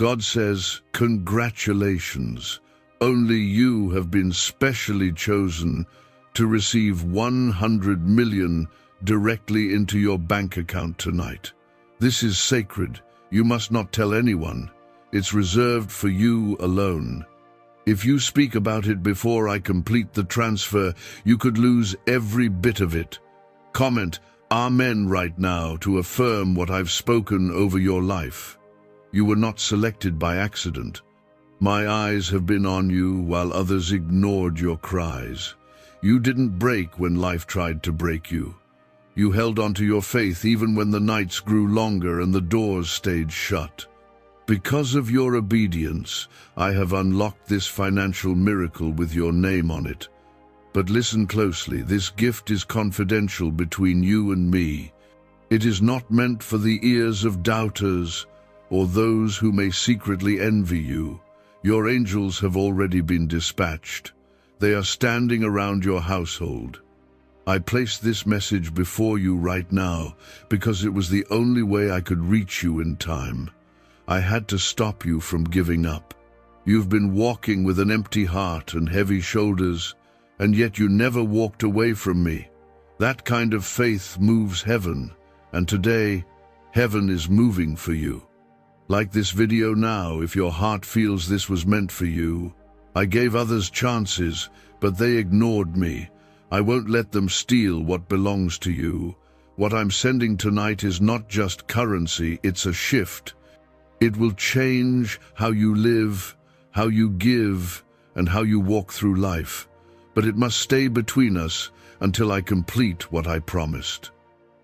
God says, congratulations. Only you have been specially chosen to receive 100 million directly into your bank account tonight. This is sacred. You must not tell anyone. It's reserved for you alone. If you speak about it before I complete the transfer, you could lose every bit of it. Comment Amen right now to affirm what I've spoken over your life. You were not selected by accident. My eyes have been on you while others ignored your cries. You didn't break when life tried to break you. You held onto your faith even when the nights grew longer and the doors stayed shut. Because of your obedience, I have unlocked this financial miracle with your name on it. But listen closely, this gift is confidential between you and me. It is not meant for the ears of doubters or those who may secretly envy you. Your angels have already been dispatched. They are standing around your household. I place this message before you right now because it was the only way I could reach you in time. I had to stop you from giving up. You've been walking with an empty heart and heavy shoulders, and yet you never walked away from me. That kind of faith moves heaven, and today, heaven is moving for you. Like this video now, if your heart feels this was meant for you. I gave others chances, but they ignored me. I won't let them steal what belongs to you. What I'm sending tonight is not just currency, it's a shift. It will change how you live, how you give, and how you walk through life. But it must stay between us until I complete what I promised.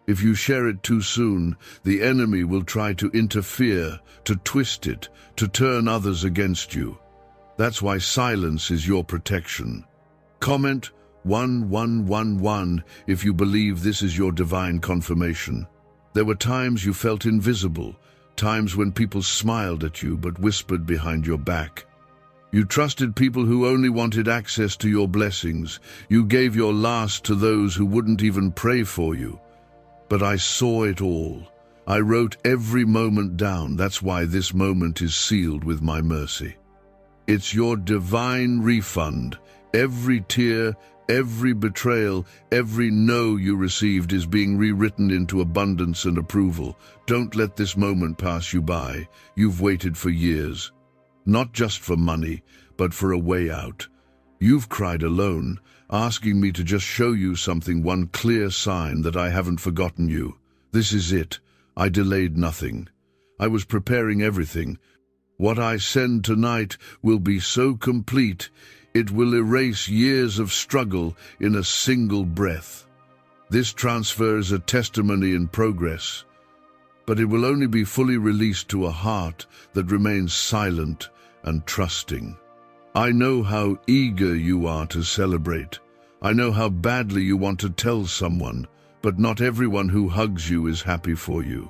If you share it too soon, the enemy will try to interfere, to twist it, to turn others against you. That's why silence is your protection. Comment 1111 if you believe this is your divine confirmation. There were times you felt invisible, times when people smiled at you but whispered behind your back. You trusted people who only wanted access to your blessings. You gave your last to those who wouldn't even pray for you. But I saw it all. I wrote every moment down. That's why this moment is sealed with my mercy. It's your divine refund. Every tear, every betrayal, every no you received is being rewritten into abundance and approval. Don't let this moment pass you by. You've waited for years. Not just for money, but for a way out. You've cried alone, asking me to just show you something, one clear sign that I haven't forgotten you. This is it. I delayed nothing. I was preparing everything. What I send tonight will be so complete, it will erase years of struggle in a single breath. This transfer is a testimony in progress, but it will only be fully released to a heart that remains silent and trusting. I know how eager you are to celebrate. I know how badly you want to tell someone, but not everyone who hugs you is happy for you.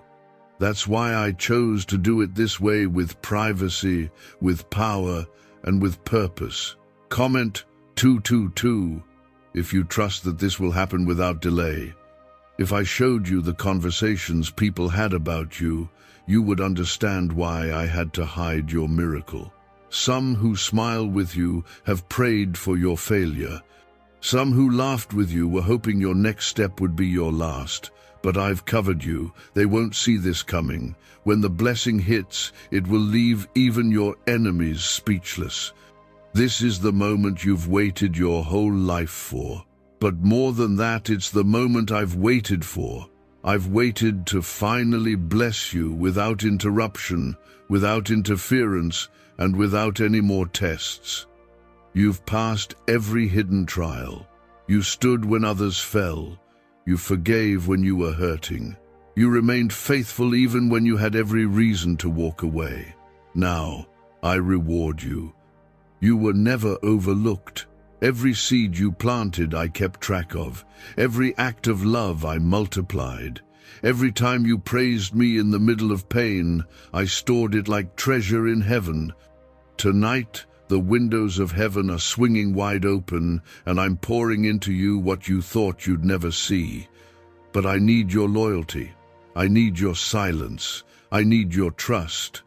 That's why I chose to do it this way, with privacy, with power, and with purpose. Comment 222 if you trust that this will happen without delay. If I showed you the conversations people had about you, you would understand why I had to hide your miracle. Some who smile with you have prayed for your failure. Some who laughed with you were hoping your next step would be your last. But I've covered you. They won't see this coming. When the blessing hits, it will leave even your enemies speechless. This is the moment you've waited your whole life for. But more than that, it's the moment I've waited for. I've waited to finally bless you without interruption, without interference, and without any more tests. You've passed every hidden trial. You stood when others fell. You forgave when you were hurting. You remained faithful even when you had every reason to walk away. Now, I reward you. You were never overlooked. Every seed you planted, I kept track of. Every act of love I multiplied. Every time you praised me in the middle of pain, I stored it like treasure in heaven. Tonight, the windows of heaven are swinging wide open, and I'm pouring into you what you thought you'd never see. But I need your loyalty. I need your silence. I need your trust.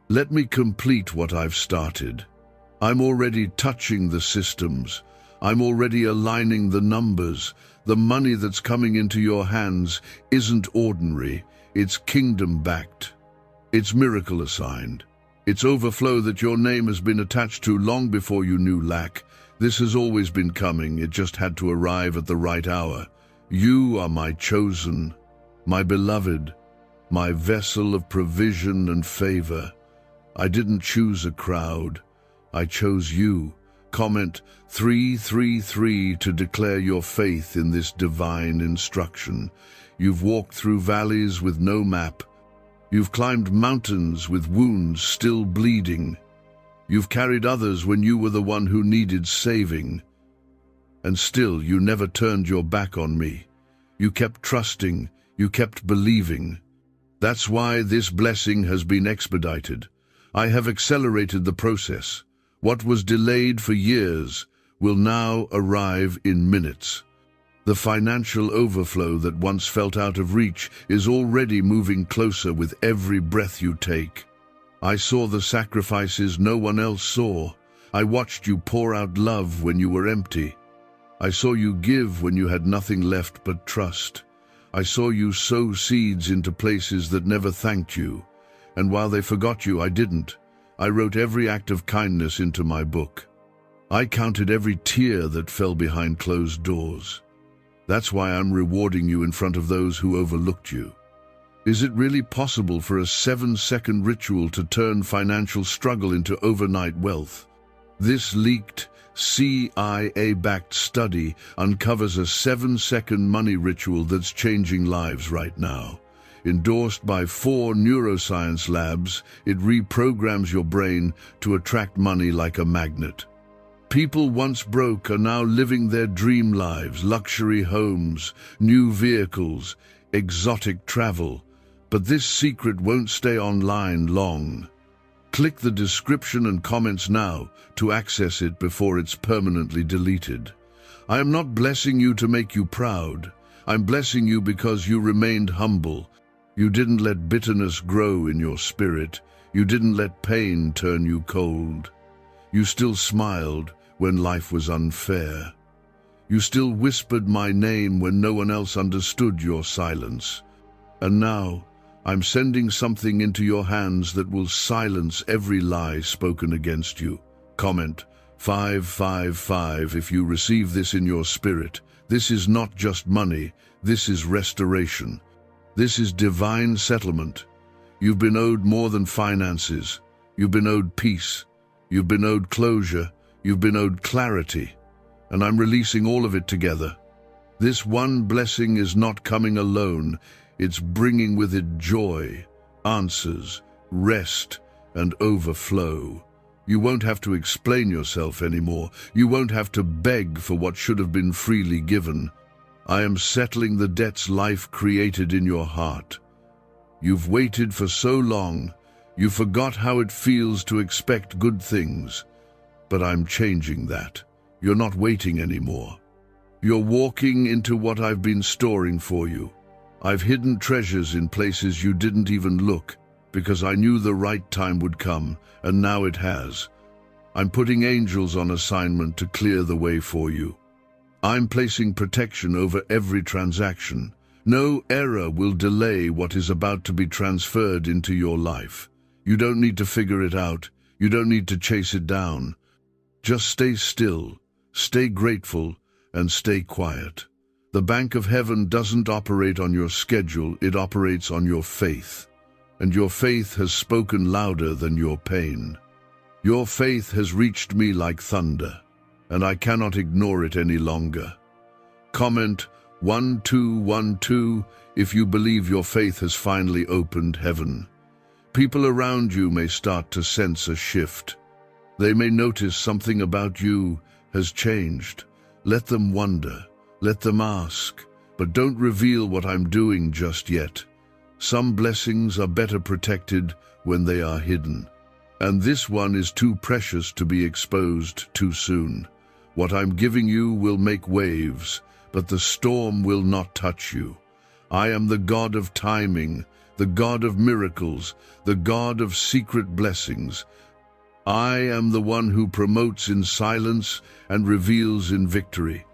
Let me complete what I've started. I'm already touching the systems. I'm already aligning the numbers. The money that's coming into your hands isn't ordinary. It's kingdom-backed. It's miracle-assigned. It's overflow that your name has been attached to long before you knew lack. This has always been coming. It just had to arrive at the right hour. You are my chosen, my beloved, my vessel of provision and favor. I didn't choose a crowd. I chose you. Comment 333 to declare your faith in this divine instruction. You've walked through valleys with no map. You've climbed mountains with wounds still bleeding. You've carried others when you were the one who needed saving. And still, you never turned your back on me. You kept trusting. You kept believing. That's why this blessing has been expedited. I have accelerated the process. What was delayed for years will now arrive in minutes. The financial overflow that once felt out of reach is already moving closer with every breath you take. I saw the sacrifices no one else saw. I watched you pour out love when you were empty. I saw you give when you had nothing left but trust. I saw you sow seeds into places that never thanked you. And while they forgot you, I didn't. I wrote every act of kindness into my book. I counted every tear that fell behind closed doors. That's why I'm rewarding you in front of those who overlooked you. Is it really possible for a 7-second ritual to turn financial struggle into overnight wealth? This leaked, CIA-backed study uncovers a 7-second money ritual that's changing lives right now. Endorsed by 4 neuroscience labs, it reprograms your brain to attract money like a magnet. People once broke are now living their dream lives, luxury homes, new vehicles, exotic travel. But this secret won't stay online long. Click the description and comments now to access it before it's permanently deleted. I am not blessing you to make you proud. I'm blessing you because you remained humble. You didn't let bitterness grow in your spirit. You didn't let pain turn you cold. You still smiled when life was unfair. You still whispered my name when no one else understood your silence. And now, I'm sending something into your hands that will silence every lie spoken against you. Comment 555 if you receive this in your spirit. This is not just money. This is restoration. This is divine settlement. You've been owed more than finances. You've been owed peace. You've been owed closure. You've been owed clarity. And I'm releasing all of it together. This one blessing is not coming alone. It's bringing with it joy, answers, rest, and overflow. You won't have to explain yourself anymore. You won't have to beg for what should have been freely given. I am settling the debts life created in your heart. You've waited for so long, you forgot how it feels to expect good things. But I'm changing that. You're not waiting anymore. You're walking into what I've been storing for you. I've hidden treasures in places you didn't even look, because I knew the right time would come, and now it has. I'm putting angels on assignment to clear the way for you. I'm placing protection over every transaction. No error will delay what is about to be transferred into your life. You don't need to figure it out. You don't need to chase it down. Just stay still, stay grateful, and stay quiet. The Bank of Heaven doesn't operate on your schedule, it operates on your faith. And your faith has spoken louder than your pain. Your faith has reached me like thunder, and I cannot ignore it any longer. Comment 1212 if you believe your faith has finally opened heaven. People around you may start to sense a shift. They may notice something about you has changed. Let them wonder. Let them ask. But don't reveal what I'm doing just yet. Some blessings are better protected when they are hidden. And this one is too precious to be exposed too soon. What I'm giving you will make waves, but the storm will not touch you. I am the God of timing, the God of miracles, the God of secret blessings. I am the one who promotes in silence and reveals in victory.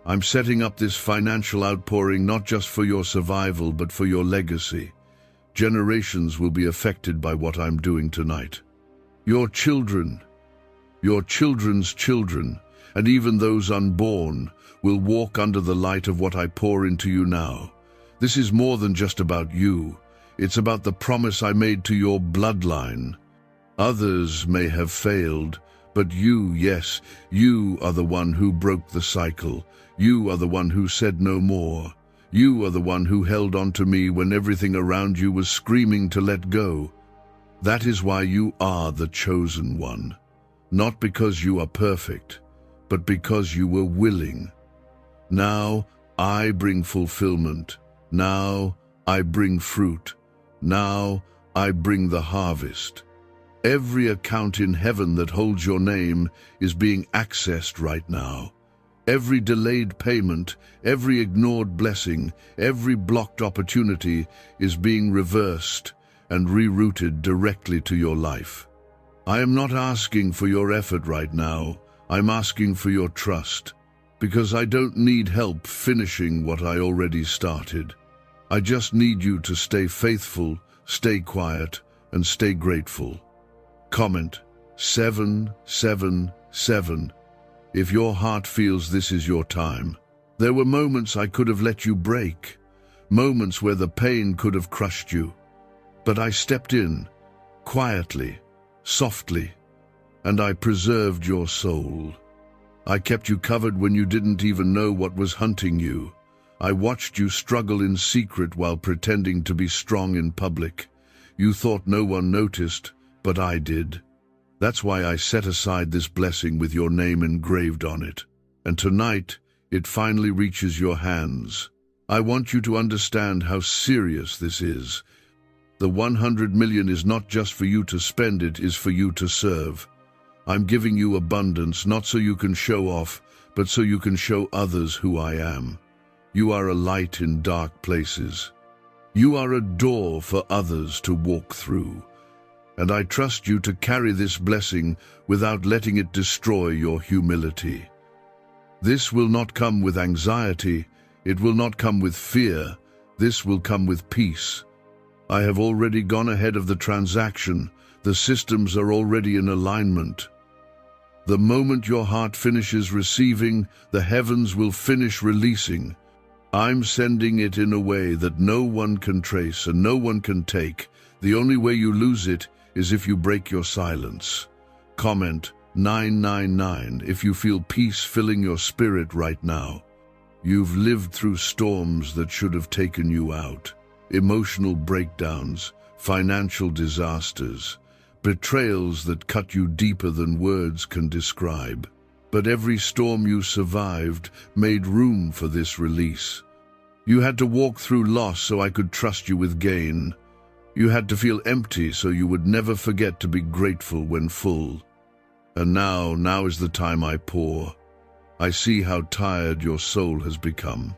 I'm setting up this financial outpouring not just for your survival, but for your legacy. Generations will be affected by what I'm doing tonight. Your children, your children's children, and even those unborn will walk under the light of what I pour into you now. This is more than just about you. It's about the promise I made to your bloodline. Others may have failed, but you, yes, you are the one who broke the cycle. You are the one who said no more. You are the one who held on to me when everything around you was screaming to let go. That is why you are the chosen one. Not because you are perfect, but because you were willing. Now I bring fulfillment. Now I bring fruit. Now I bring the harvest. Every account in heaven that holds your name is being accessed right now. Every delayed payment, every ignored blessing, every blocked opportunity is being reversed and rerouted directly to your life. I am not asking for your effort right now. I'm asking for your trust, because I don't need help finishing what I already started. I just need you to stay faithful, stay quiet, and stay grateful. Comment 777 if your heart feels this is your time. There were moments I could have let you break, moments where the pain could have crushed you. But I stepped in, quietly, softly, and I preserved your soul. I kept you covered when you didn't even know what was hunting you. I watched you struggle in secret while pretending to be strong in public. You thought no one noticed, but I did. That's why I set aside this blessing with your name engraved on it. And tonight, it finally reaches your hands. I want you to understand how serious this is. The 100 million is not just for you to spend, it is for you to serve. I'm giving you abundance, not so you can show off, but so you can show others who I am. You are a light in dark places. You are a door for others to walk through. And I trust you to carry this blessing without letting it destroy your humility. This will not come with anxiety. It will not come with fear. This will come with peace. I have already gone ahead of the transaction. The systems are already in alignment. The moment your heart finishes receiving, the heavens will finish releasing. I'm sending it in a way that no one can trace and no one can take. The only way you lose it is if you break your silence. Comment 999 if you feel peace filling your spirit right now. You've lived through storms that should have taken you out. Emotional breakdowns, financial disasters, betrayals that cut you deeper than words can describe. But every storm you survived made room for this release. You had to walk through loss so I could trust you with gain. You had to feel empty so you would never forget to be grateful when full. And now is the time I pour. I see how tired your soul has become.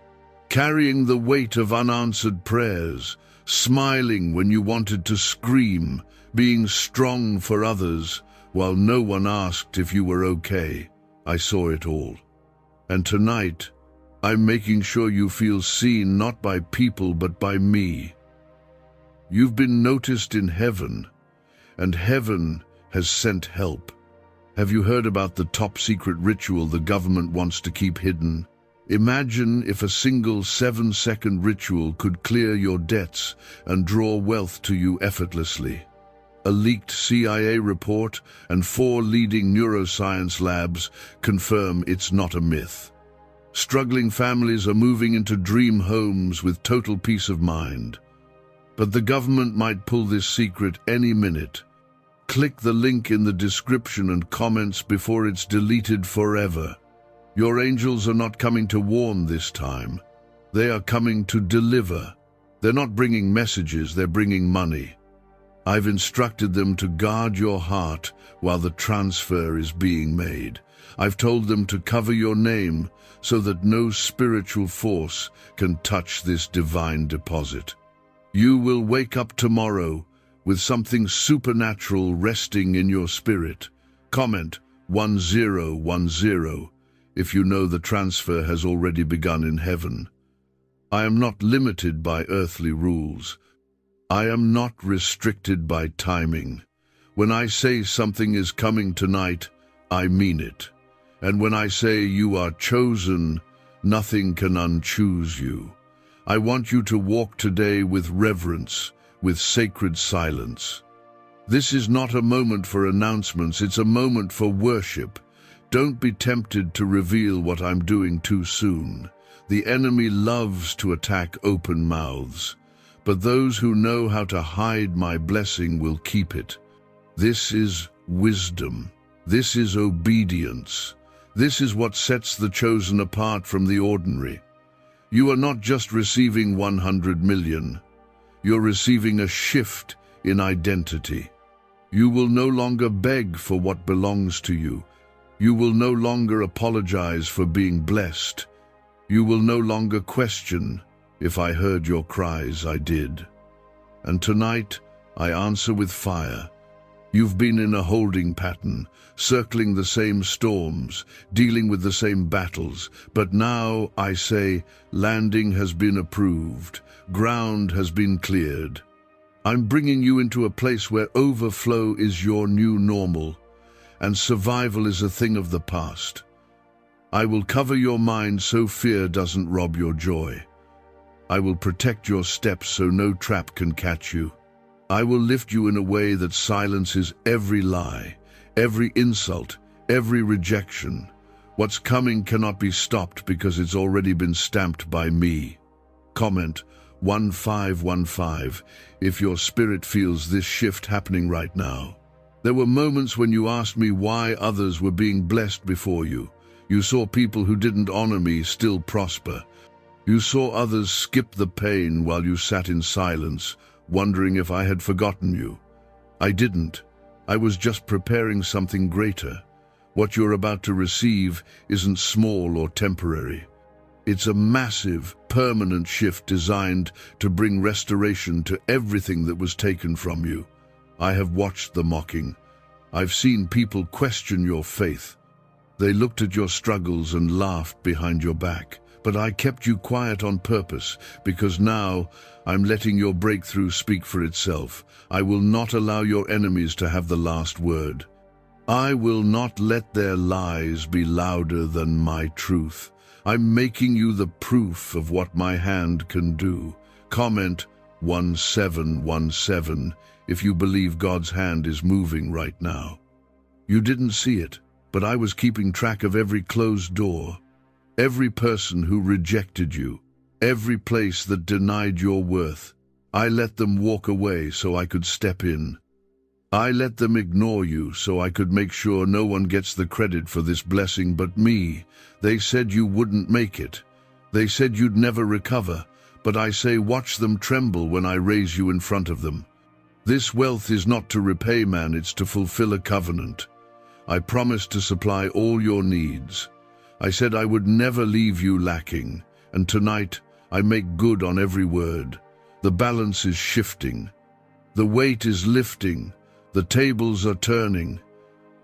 Carrying the weight of unanswered prayers, smiling when you wanted to scream, being strong for others while no one asked if you were okay. I saw it all. And tonight, I'm making sure you feel seen not by people but by me. You've been noticed in heaven, and heaven has sent help. Have you heard about the top-secret ritual the government wants to keep hidden? Imagine if a single 7-second ritual could clear your debts and draw wealth to you effortlessly. A leaked CIA report and 4 leading neuroscience labs confirm it's not a myth. Struggling families are moving into dream homes with total peace of mind. But the government might pull this secret any minute. Click the link in the description and comments before it's deleted forever. Your angels are not coming to warn this time. They are coming to deliver. They're not bringing messages, they're bringing money. I've instructed them to guard your heart while the transfer is being made. I've told them to cover your name so that no spiritual force can touch this divine deposit. You will wake up tomorrow with something supernatural resting in your spirit. Comment 1010 if you know the transfer has already begun in heaven. I am not limited by earthly rules. I am not restricted by timing. When I say something is coming tonight, I mean it. And when I say you are chosen, nothing can unchoose you. I want you to walk today with reverence, with sacred silence. This is not a moment for announcements, it's a moment for worship. Don't be tempted to reveal what I'm doing too soon. The enemy loves to attack open mouths, but those who know how to hide my blessing will keep it. This is wisdom. This is obedience. This is what sets the chosen apart from the ordinary. You are not just receiving 100 million. You're receiving a shift in identity. You will no longer beg for what belongs to you. You will no longer apologize for being blessed. You will no longer question, if I heard your cries, I did. And tonight, I answer with fire. You've been in a holding pattern, circling the same storms, dealing with the same battles. But now, I say, landing has been approved. Ground has been cleared. I'm bringing you into a place where overflow is your new normal, and survival is a thing of the past. I will cover your mind so fear doesn't rob your joy. I will protect your steps so no trap can catch you. I will lift you in a way that silences every lie, every insult, every rejection. What's coming cannot be stopped because it's already been stamped by me. Comment 1515 if your spirit feels this shift happening right now. There were moments when you asked me why others were being blessed before you. You saw people who didn't honor me still prosper. You saw others skip the pain while you sat in silence, wondering if I had forgotten you. I didn't. I was just preparing something greater. What you're about to receive isn't small or temporary. It's a massive, permanent shift designed to bring restoration to everything that was taken from you. I have watched the mocking. I've seen people question your faith. They looked at your struggles and laughed behind your back. But I kept you quiet on purpose, because now I'm letting your breakthrough speak for itself. I will not allow your enemies to have the last word. I will not let their lies be louder than my truth. I'm making you the proof of what my hand can do. Comment 1717 if you believe God's hand is moving right now. You didn't see it, but I was keeping track of every closed door, every person who rejected you, every place that denied your worth. I let them walk away so I could step in. I let them ignore you so I could make sure no one gets the credit for this blessing but me. They said you wouldn't make it. They said you'd never recover. But I say watch them tremble when I raise you in front of them. This wealth is not to repay man, it's to fulfill a covenant. I promised to supply all your needs. I said I would never leave you lacking. And tonight, I make good on every word. The balance is shifting. The weight is lifting. The tables are turning.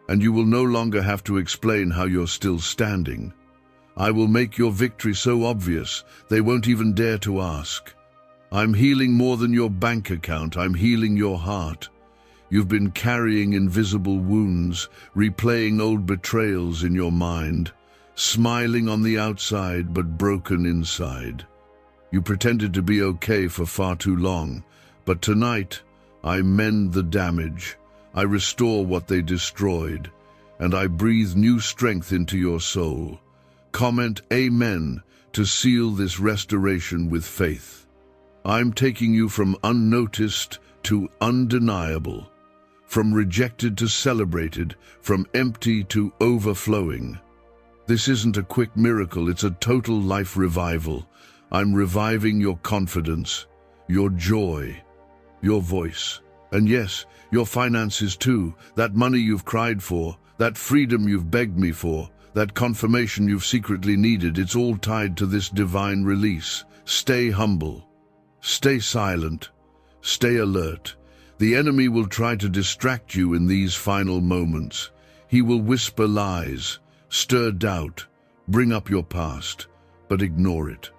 And you will no longer have to explain how you're still standing. I will make your victory so obvious, they won't even dare to ask. I'm healing more than your bank account, I'm healing your heart. You've been carrying invisible wounds, replaying old betrayals in your mind, smiling on the outside but broken inside. You pretended to be okay for far too long, but tonight I mend the damage, I restore what they destroyed, and I breathe new strength into your soul. Comment Amen to seal this restoration with faith. I'm taking you from unnoticed to undeniable, from rejected to celebrated, from empty to overflowing. This isn't a quick miracle, it's a total life revival. I'm reviving your confidence, your joy, your voice, and yes, your finances too, that money you've cried for, that freedom you've begged me for, that confirmation you've secretly needed. It's all tied to this divine release. Stay humble. Stay silent. Stay alert. The enemy will try to distract you in these final moments. He will whisper lies, stir doubt, bring up your past, but ignore it.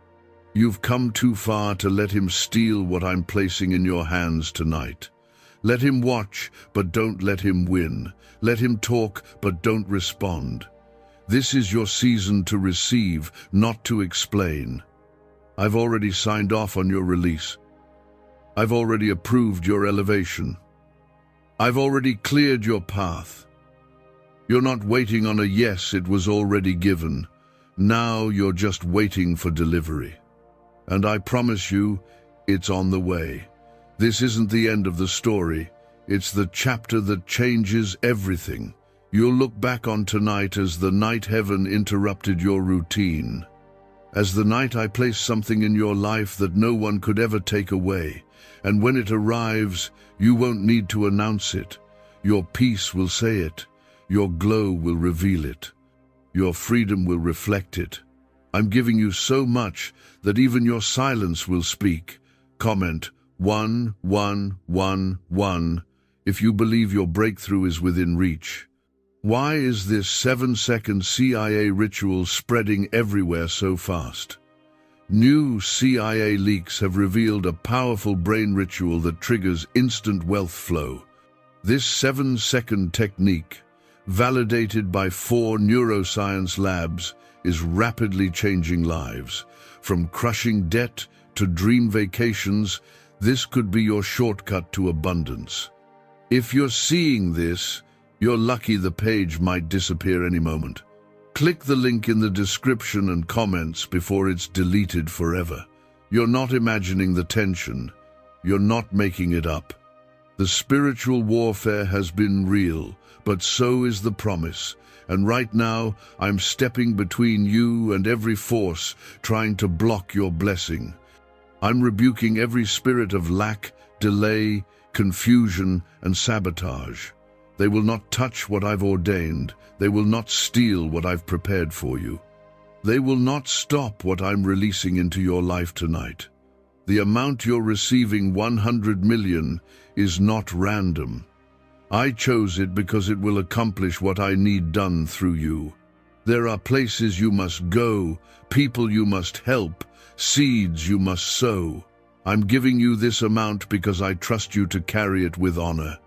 You've come too far to let him steal what I'm placing in your hands tonight. Let him watch, but don't let him win. Let him talk, but don't respond. This is your season to receive, not to explain. I've already signed off on your release. I've already approved your elevation. I've already cleared your path. You're not waiting on a yes, it was already given. Now you're just waiting for delivery. And I promise you, it's on the way. This isn't the end of the story. It's the chapter that changes everything. You'll look back on tonight as the night heaven interrupted your routine. As the night I placed something in your life that no one could ever take away. And when it arrives, you won't need to announce it. Your peace will say it. Your glow will reveal it. Your freedom will reflect it. I'm giving you so much that even your silence will speak. Comment 1111 if you believe your breakthrough is within reach. Why is this 7-second CIA ritual spreading everywhere so fast? New CIA leaks have revealed a powerful brain ritual that triggers instant wealth flow. This 7-second technique, validated by 4 neuroscience labs, is rapidly changing lives. From crushing debt to dream vacations, this could be your shortcut to abundance. If you're seeing this, you're lucky. The page might disappear any moment. Click the link in the description and comments before it's deleted forever. You're not imagining the tension. You're not making it up. The spiritual warfare has been real, but so is the promise. And right now, I'm stepping between you and every force trying to block your blessing. I'm rebuking every spirit of lack, delay, confusion, and sabotage. They will not touch what I've ordained. They will not steal what I've prepared for you. They will not stop what I'm releasing into your life tonight. The amount you're receiving, 100 million, is not random. I chose it because it will accomplish what I need done through you. There are places you must go, people you must help, seeds you must sow. I'm giving you this amount because I trust you to carry it with honor.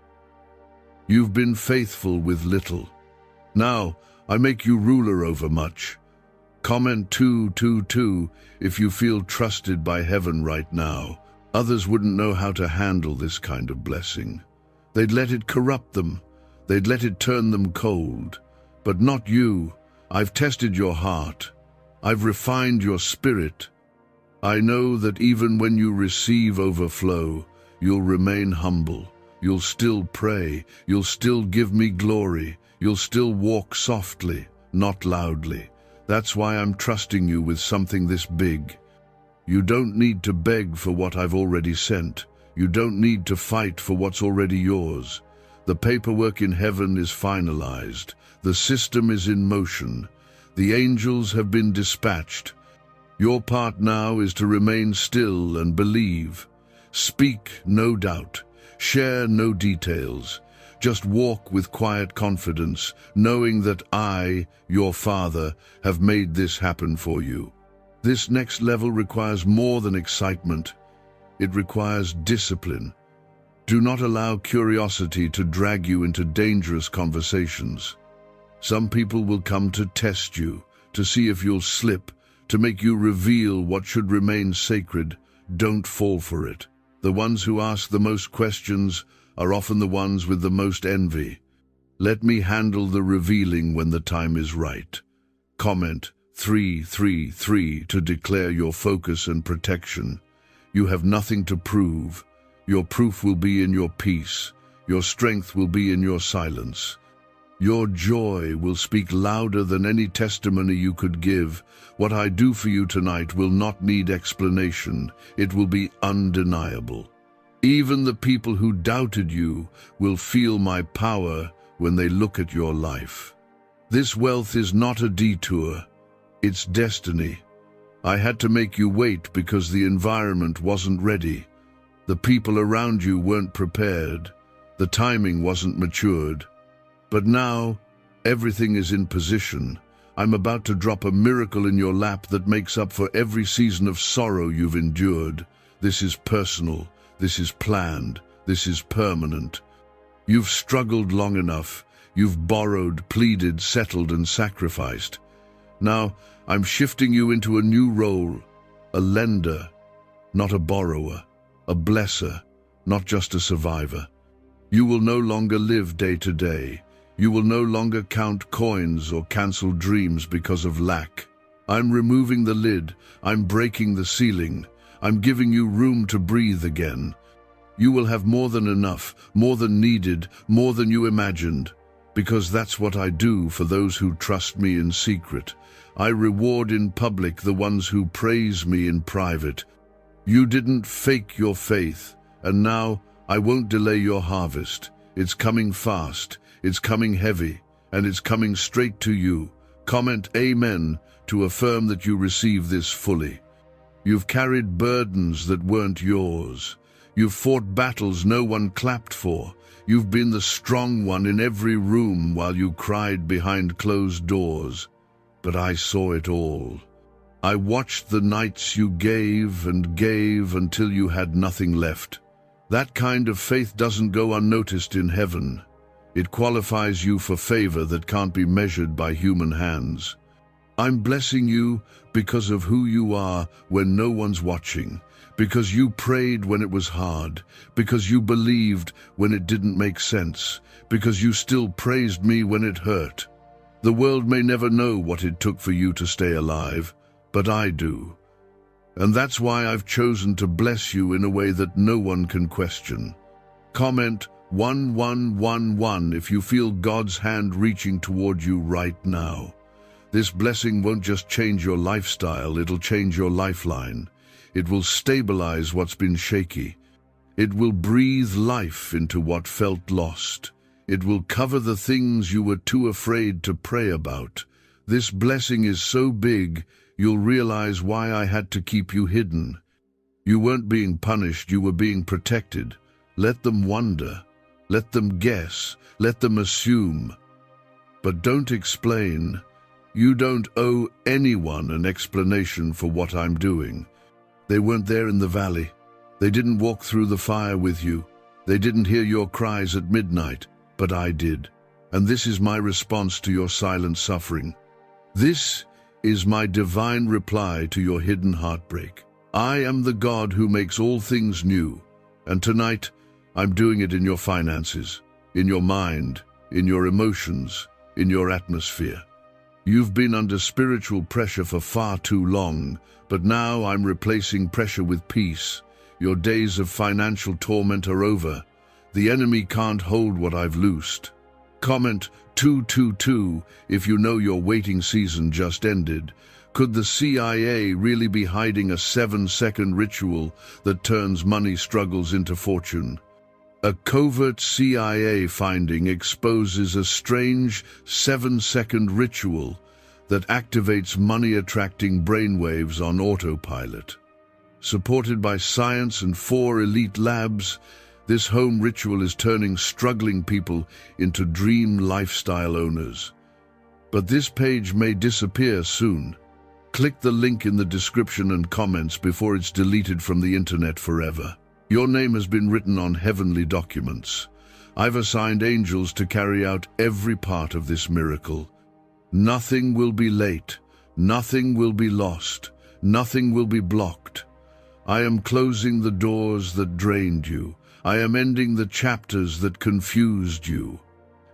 You've been faithful with little. Now, I make you ruler over much. Comment 222 if you feel trusted by heaven right now. Others wouldn't know how to handle this kind of blessing. They'd let it corrupt them. They'd let it turn them cold. But not you. I've tested your heart. I've refined your spirit. I know that even when you receive overflow, you'll remain humble. You'll still pray. You'll still give me glory. You'll still walk softly, not loudly. That's why I'm trusting you with something this big. You don't need to beg for what I've already sent. You don't need to fight for what's already yours. The paperwork in heaven is finalized. The system is in motion. The angels have been dispatched. Your part now is to remain still and believe. Speak no doubt. Share no details. Just walk with quiet confidence, knowing that I, your Father, have made this happen for you. This next level requires more than excitement. It requires discipline. Do not allow curiosity to drag you into dangerous conversations. Some people will come to test you, to see if you'll slip, to make you reveal what should remain sacred. Don't fall for it. The ones who ask the most questions are often the ones with the most envy. Let me handle the revealing when the time is right. Comment 333 to declare your focus and protection. You have nothing to prove. Your proof will be in your peace. Your strength will be in your silence. Your joy will speak louder than any testimony you could give. What I do for you tonight will not need explanation. It will be undeniable. Even the people who doubted you will feel my power when they look at your life. This wealth is not a detour. It's destiny. I had to make you wait because the environment wasn't ready. The people around you weren't prepared. The timing wasn't matured. But now, everything is in position. I'm about to drop a miracle in your lap that makes up for every season of sorrow you've endured. This is personal. This is planned. This is permanent. You've struggled long enough. You've borrowed, pleaded, settled, and sacrificed. Now, I'm shifting you into a new role, a lender, not a borrower, a blesser, not just a survivor. You will no longer live day to day. You will no longer count coins or cancel dreams because of lack. I'm removing the lid. I'm breaking the ceiling. I'm giving you room to breathe again. You will have more than enough, more than needed, more than you imagined, because that's what I do for those who trust me in secret. I reward in public the ones who praise me in private. You didn't fake your faith, and now I won't delay your harvest. It's coming fast, it's coming heavy, and it's coming straight to you. Comment Amen to affirm that you receive this fully. You've carried burdens that weren't yours. You've fought battles no one clapped for. You've been the strong one in every room while you cried behind closed doors. But I saw it all. I watched the nights you gave and gave until you had nothing left. That kind of faith doesn't go unnoticed in heaven. It qualifies you for favor that can't be measured by human hands. I'm blessing you because of who you are when no one's watching, because you prayed when it was hard, because you believed when it didn't make sense, because you still praised me when it hurt. The world may never know what it took for you to stay alive, but I do. And that's why I've chosen to bless you in a way that no one can question. Comment 1111 if you feel God's hand reaching toward you right now. This blessing won't just change your lifestyle, it'll change your lifeline. It will stabilize what's been shaky. It will breathe life into what felt lost. It will cover the things you were too afraid to pray about. This blessing is so big, you'll realize why I had to keep you hidden. You weren't being punished, you were being protected. Let them wonder. Let them guess. Let them assume. But don't explain. You don't owe anyone an explanation for what I'm doing. They weren't there in the valley. They didn't walk through the fire with you. They didn't hear your cries at midnight, but I did. And this is my response to your silent suffering. This is my divine reply to your hidden heartbreak. I am the God who makes all things new. And tonight, I'm doing it in your finances, in your mind, in your emotions, in your atmosphere. You've been under spiritual pressure for far too long, but now I'm replacing pressure with peace. Your days of financial torment are over. The enemy can't hold what I've loosed. Comment 222 if you know your waiting season just ended. Could the CIA really be hiding a 7-second ritual that turns money struggles into fortune? A covert CIA finding exposes a strange 7-second ritual that activates money-attracting brainwaves on autopilot. Supported by science and 4 elite labs, this home ritual is turning struggling people into dream lifestyle owners. But this page may disappear soon. Click the link in the description and comments before it's deleted from the internet forever. Your name has been written on heavenly documents. I've assigned angels to carry out every part of this miracle. Nothing will be late. Nothing will be lost. Nothing will be blocked. I am closing the doors that drained you. I am ending the chapters that confused you.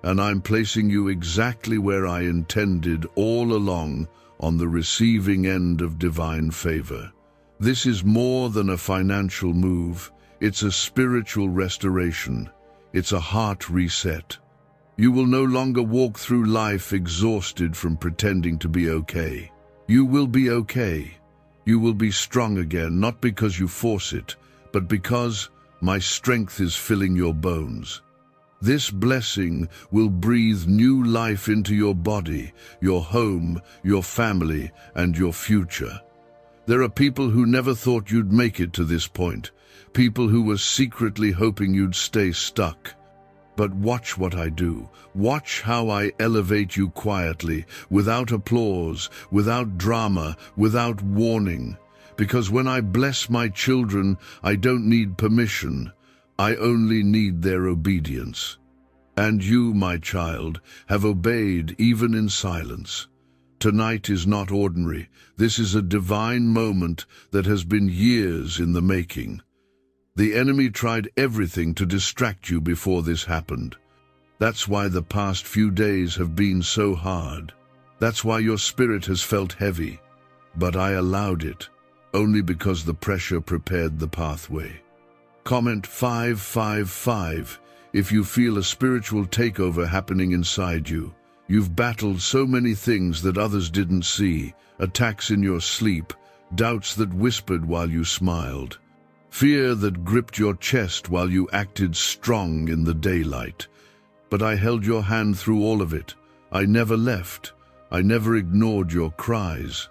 And I'm placing you exactly where I intended all along, on the receiving end of divine favor. This is more than a financial move. It's a spiritual restoration. It's a heart reset. You will no longer walk through life exhausted from pretending to be okay. You will be okay. You will be strong again, not because you force it, but because my strength is filling your bones. This blessing will breathe new life into your body, your home, your family, and your future. There are people who never thought you'd make it to this point, people who were secretly hoping you'd stay stuck. But watch what I do. Watch how I elevate you quietly, without applause, without drama, without warning. Because when I bless my children, I don't need permission. I only need their obedience. And you, my child, have obeyed even in silence. Tonight is not ordinary. This is a divine moment that has been years in the making. The enemy tried everything to distract you before this happened. That's why the past few days have been so hard. That's why your spirit has felt heavy. But I allowed it, only because the pressure prepared the pathway. Comment 555 if you feel a spiritual takeover happening inside you. You've battled so many things that others didn't see, attacks in your sleep, doubts that whispered while you smiled, fear that gripped your chest while you acted strong in the daylight. But I held your hand through all of it. I never left. I never ignored your cries.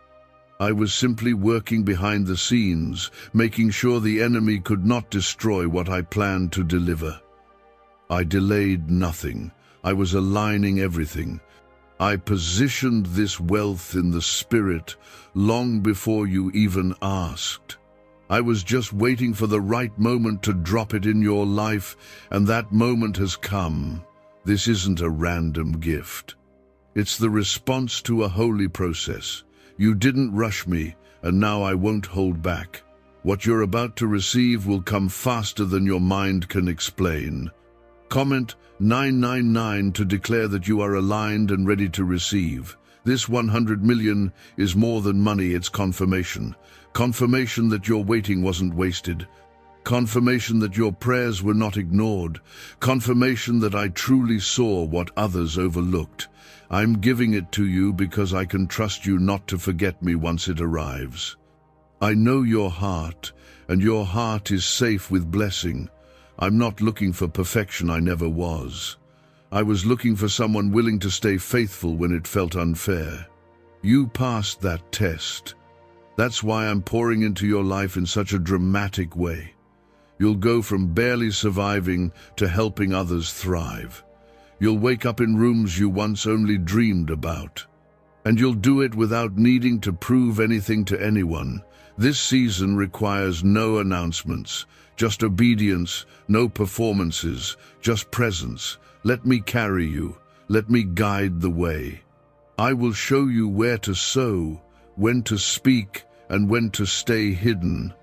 I was simply working behind the scenes, making sure the enemy could not destroy what I planned to deliver. I delayed nothing. I was aligning everything. I positioned this wealth in the spirit long before you even asked. I was just waiting for the right moment to drop it in your life, and that moment has come. This isn't a random gift. It's the response to a holy process. You didn't rush me, and now I won't hold back. What you're about to receive will come faster than your mind can explain. Comment 999 to declare that you are aligned and ready to receive. This 100 million is more than money, it's confirmation. Confirmation that your waiting wasn't wasted. Confirmation that your prayers were not ignored. Confirmation that I truly saw what others overlooked. I'm giving it to you because I can trust you not to forget me once it arrives. I know your heart, and your heart is safe with blessing. I'm not looking for perfection, I never was. I was looking for someone willing to stay faithful when it felt unfair. You passed that test. That's why I'm pouring into your life in such a dramatic way. You'll go from barely surviving to helping others thrive. You'll wake up in rooms you once only dreamed about. And you'll do it without needing to prove anything to anyone. This season requires no announcements, just obedience, no performances, just presence. Let me carry you. Let me guide the way. I will show you where to sow, when to speak, and when to stay hidden.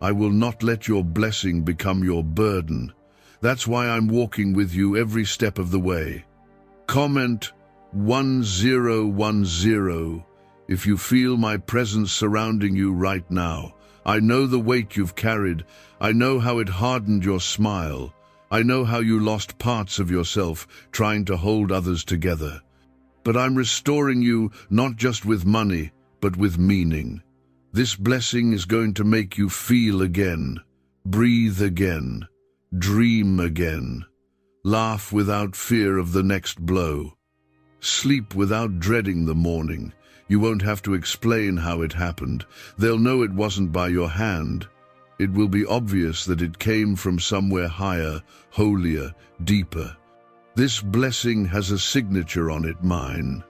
I will not let your blessing become your burden. That's why I'm walking with you every step of the way. Comment 1010 if you feel my presence surrounding you right now. I know the weight you've carried. I know how it hardened your smile. I know how you lost parts of yourself trying to hold others together. But I'm restoring you not just with money, but with meaning. This blessing is going to make you feel again, breathe again, dream again, laugh without fear of the next blow, sleep without dreading the morning. You won't have to explain how it happened. They'll know it wasn't by your hand. It will be obvious that it came from somewhere higher, holier, deeper. This blessing has a signature on it, mine.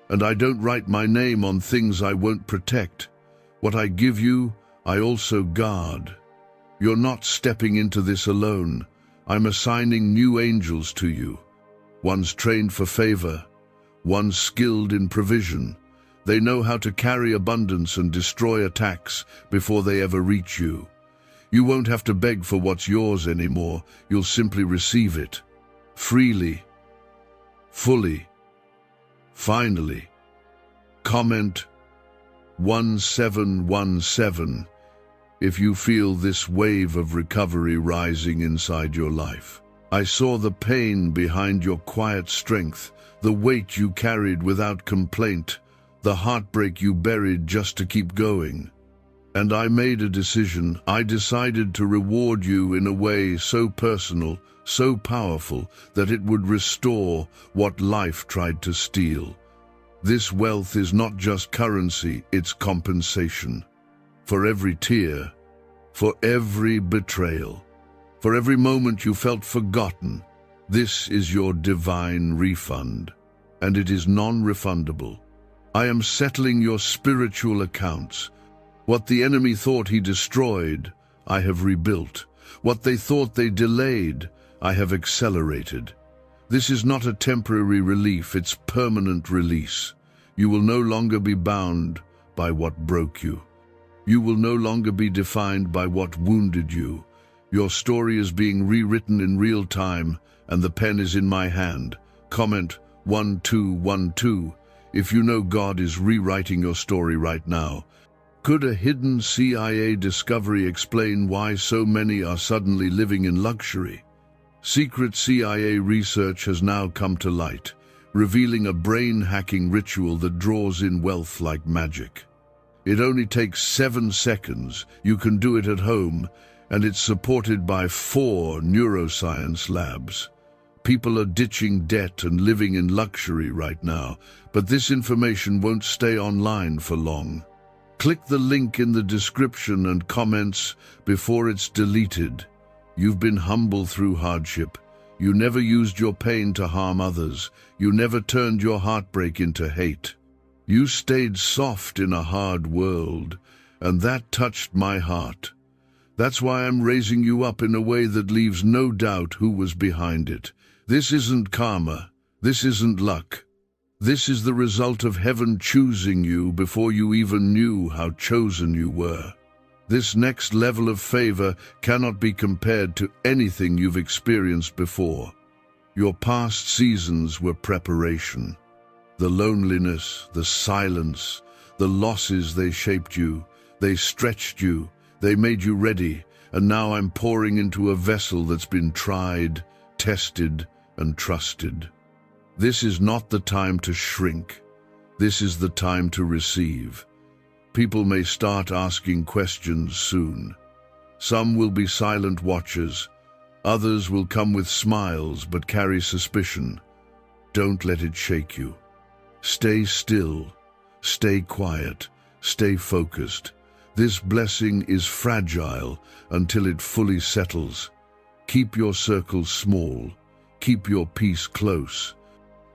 And I don't write my name on things I won't protect. What I give you, I also guard. You're not stepping into this alone. I'm assigning new angels to you. One's trained for favor, one's skilled in provision. They know how to carry abundance and destroy attacks before they ever reach you. You won't have to beg for what's yours anymore. You'll simply receive it. Freely. Fully. Finally. Comment 1717 if you feel this wave of recovery rising inside your life. I saw the pain behind your quiet strength, the weight you carried without complaint, the heartbreak you buried just to keep going. And I made a decision. I decided to reward you in a way so personal, so powerful, that it would restore what life tried to steal. This wealth is not just currency, it's compensation. for every tear, for every betrayal, for every moment you felt forgotten. This is your divine refund, and it is non-refundable. I am settling your spiritual accounts. What the enemy thought he destroyed, I have rebuilt. What they thought they delayed, I have accelerated. This is not a temporary relief, it's permanent release. You will no longer be bound by what broke you. You will no longer be defined by what wounded you. Your story is being rewritten in real time, and the pen is in my hand. Comment 1212 if you know God is rewriting your story right now. Could a hidden CIA discovery explain why so many are suddenly living in luxury? Secret CIA research has now come to light, revealing a brain-hacking ritual that draws in wealth like magic. It only takes 7 seconds, you can do it at home, and it's supported by 4 neuroscience labs. People are ditching debt and living in luxury right now, but this information won't stay online for long. Click the link in the description and comments before it's deleted. You've been humble through hardship. You never used your pain to harm others. You never turned your heartbreak into hate. You stayed soft in a hard world, and that touched my heart. That's why I'm raising you up in a way that leaves no doubt who was behind it. This isn't karma. This isn't luck. This is the result of heaven choosing you before you even knew how chosen you were. This next level of favor cannot be compared to anything you've experienced before. Your past seasons were preparation. The loneliness, the silence, the losses, they shaped you, they stretched you, they made you ready, and now I'm pouring into a vessel that's been tried, tested, and trusted. This is not the time to shrink. This is the time to receive. People may start asking questions soon. Some will be silent watchers. Others will come with smiles but carry suspicion. Don't let it shake you. Stay still. Stay quiet. Stay focused. This blessing is fragile until it fully settles. Keep your circle small. Keep your peace close.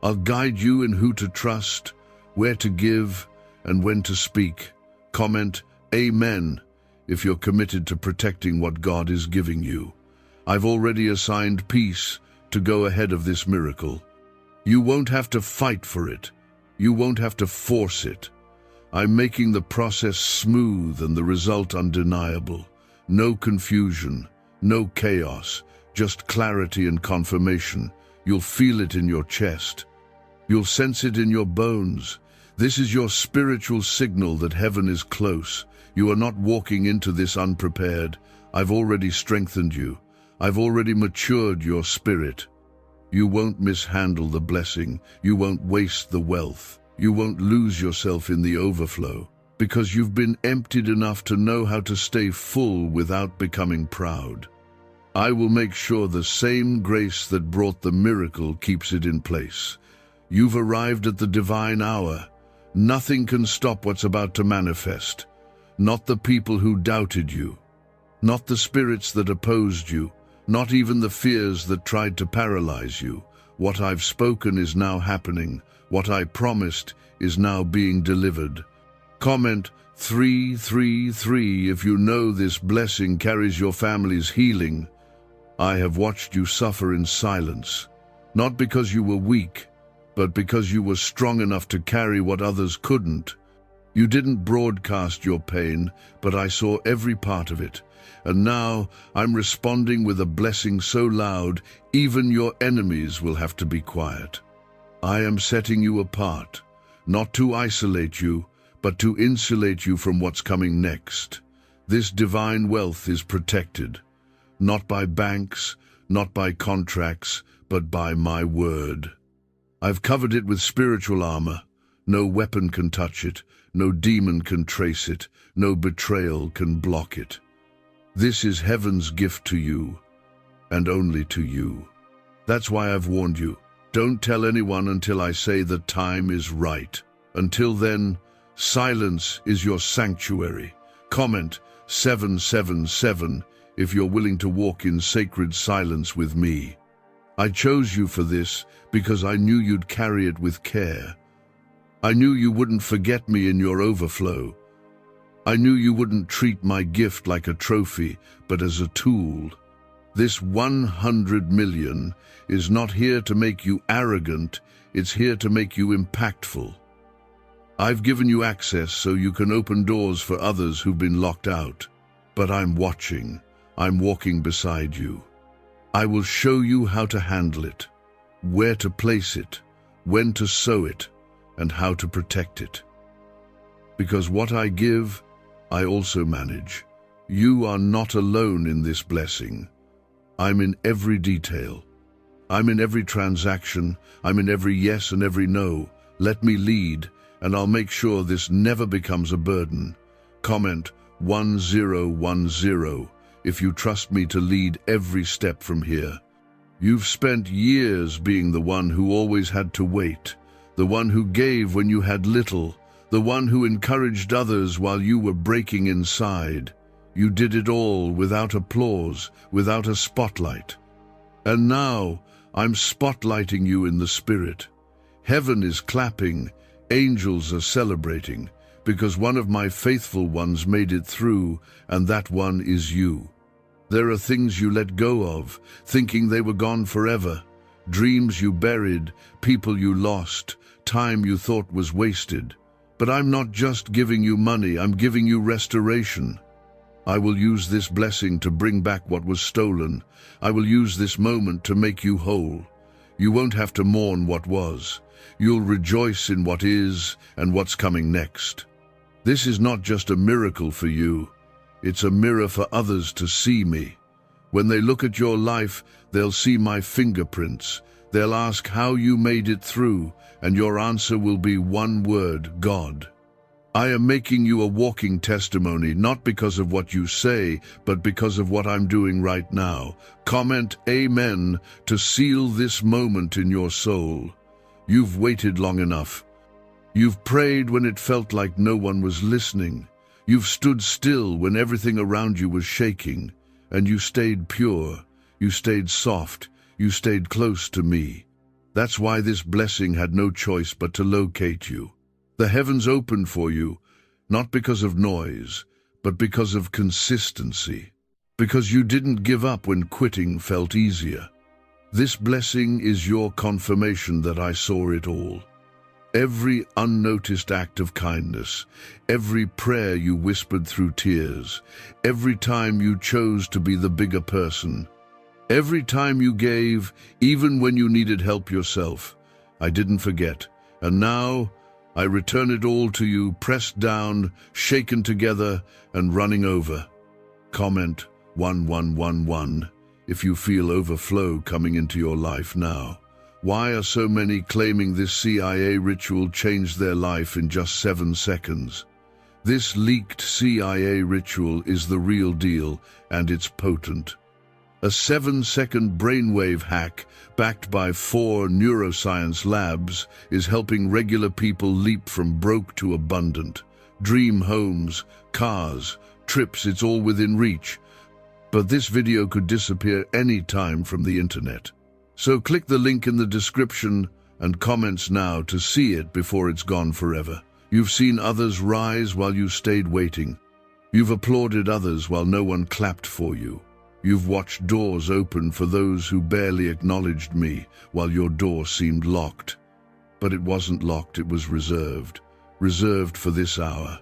I'll guide you in who to trust, where to give, and when to speak. Comment Amen if you're committed to protecting what God is giving you. I've already assigned peace to go ahead of this miracle. You won't have to fight for it. You won't have to force it. I'm making the process smooth and the result undeniable. No confusion, no chaos, just clarity and confirmation. You'll feel it in your chest. You'll sense it in your bones. This is your spiritual signal that heaven is close. You are not walking into this unprepared. I've already strengthened you. I've already matured your spirit. You won't mishandle the blessing. You won't waste the wealth. You won't lose yourself in the overflow, because you've been emptied enough to know how to stay full without becoming proud. I will make sure the same grace that brought the miracle keeps it in place. You've arrived at the divine hour. Nothing can stop what's about to manifest. Not the people who doubted you. Not the spirits that opposed you. Not even the fears that tried to paralyze you. What I've spoken is now happening. What I promised is now being delivered. Comment 333 if you know this blessing carries your family's healing. I have watched you suffer in silence, not because you were weak, but because you were strong enough to carry what others couldn't. You didn't broadcast your pain, but I saw every part of it. And now I'm responding with a blessing so loud, even your enemies will have to be quiet. I am setting you apart, not to isolate you, but to insulate you from what's coming next. This divine wealth is protected, not by banks, not by contracts, but by my word. I've covered it with spiritual armor. No weapon can touch it, no demon can trace it, no betrayal can block it. This is heaven's gift to you, and only to you. That's why I've warned you. Don't tell anyone until I say the time is right. Until then, silence is your sanctuary. Comment 777 if you're willing to walk in sacred silence with me. I chose you for this because I knew you'd carry it with care. I knew you wouldn't forget me in your overflow. I knew you wouldn't treat my gift like a trophy, but as a tool. This 100 million is not here to make you arrogant, it's here to make you impactful. I've given you access so you can open doors for others who've been locked out. But I'm watching. I'm walking beside you. I will show you how to handle it, where to place it, when to sow it, and how to protect it. Because what I give, I also manage. You are not alone in this blessing. I'm in every detail. I'm in every transaction. I'm in every yes and every no. Let me lead, and I'll make sure this never becomes a burden. Comment 1010 if you trust me to lead every step from here. You've spent years being the one who always had to wait, the one who gave when you had little, the one who encouraged others while you were breaking inside. You did it all without applause, without a spotlight. And now I'm spotlighting you in the spirit. Heaven is clapping, angels are celebrating, because one of my faithful ones made it through, and that one is you. There are things you let go of, thinking they were gone forever. Dreams you buried, people you lost, time you thought was wasted. But I'm not just giving you money, I'm giving you restoration. I will use this blessing to bring back what was stolen. I will use this moment to make you whole. You won't have to mourn what was. You'll rejoice in what is and what's coming next. This is not just a miracle for you. It's a mirror for others to see me. When they look at your life, they'll see my fingerprints. They'll ask how you made it through, and your answer will be one word: God. I am making you a walking testimony, not because of what you say, but because of what I'm doing right now. Comment Amen to seal this moment in your soul. You've waited long enough. You've prayed when it felt like no one was listening. You've stood still when everything around you was shaking. And you stayed pure. You stayed soft. You stayed close to me. That's why this blessing had no choice but to locate you. The heavens opened for you, not because of noise, but because of consistency. Because you didn't give up when quitting felt easier. This blessing is your confirmation that I saw it all. Every unnoticed act of kindness, every prayer you whispered through tears, every time you chose to be the bigger person, every time you gave, even when you needed help yourself, I didn't forget. And now, I return it all to you, pressed down, shaken together, and running over. Comment 1111 if you feel overflow coming into your life now. Why are so many claiming this CIA ritual changed their life in just 7 seconds? This leaked CIA ritual is the real deal, and it's potent. A 7-second brainwave hack, backed by 4 neuroscience labs, is helping regular people leap from broke to abundant. Dream homes, cars, trips, it's all within reach. But this video could disappear any time from the internet. So click the link in the description and comments now to see it before it's gone forever. You've seen others rise while you stayed waiting. You've applauded others while no one clapped for you. You've watched doors open for those who barely acknowledged me while your door seemed locked. But it wasn't locked, it was reserved. Reserved for this hour.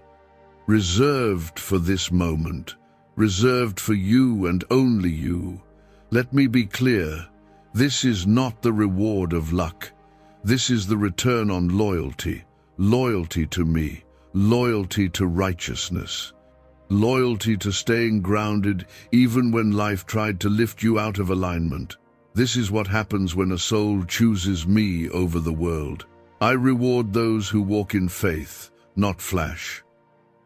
Reserved for this moment. Reserved for you and only you. Let me be clear. This is not the reward of luck. This is the return on loyalty. Loyalty to me. Loyalty to righteousness. Loyalty to staying grounded even when life tried to lift you out of alignment. This is what happens when a soul chooses me over the world. I reward those who walk in faith, not flash.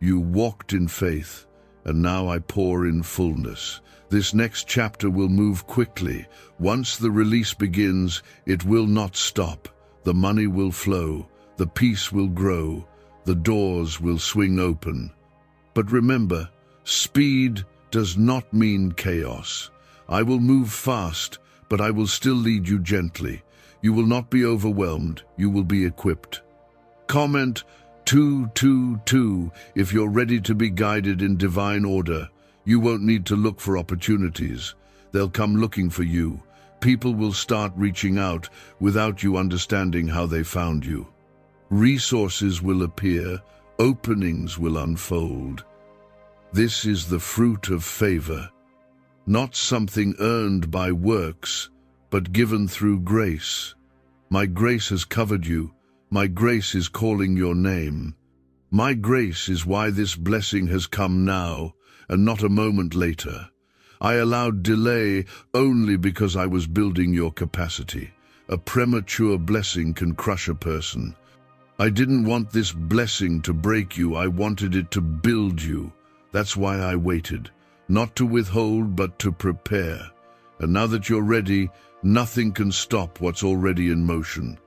You walked in faith, and now I pour in fullness. This next chapter will move quickly. Once the release begins, it will not stop. The money will flow, the peace will grow, the doors will swing open. But remember, Speed does not mean chaos. I will move fast, but I will still lead you gently. You will not be overwhelmed, you will be equipped. Comment 222 if you're ready to be guided in divine order. You won't need to look for opportunities. They'll come looking for you. People will start reaching out without you understanding how they found you. Resources will appear, openings will unfold. This is the fruit of favor, not something earned by works, but given through grace. My grace has covered you. My grace is calling your name. My grace is why this blessing has come now, and not a moment later. I allowed delay only because I was building your capacity. A premature blessing can crush a person. I didn't want this blessing to break you, I wanted it to build you. That's why I waited, not to withhold, but to prepare. And now that you're ready, nothing can stop what's already in motion.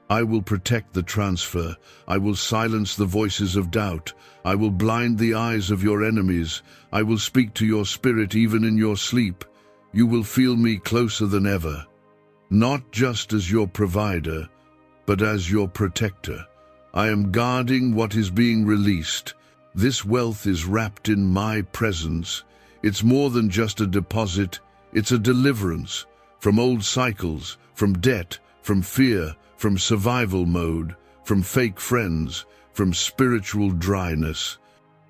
I will protect the transfer. I will silence the voices of doubt. I will blind the eyes of your enemies. I will speak to your spirit even in your sleep. You will feel me closer than ever. Not just as your provider, but as your protector. I am guarding what is being released. This wealth is wrapped in my presence. It's more than just a deposit. It's a deliverance from old cycles, from debt, from fear, from survival mode, from fake friends, from spiritual dryness.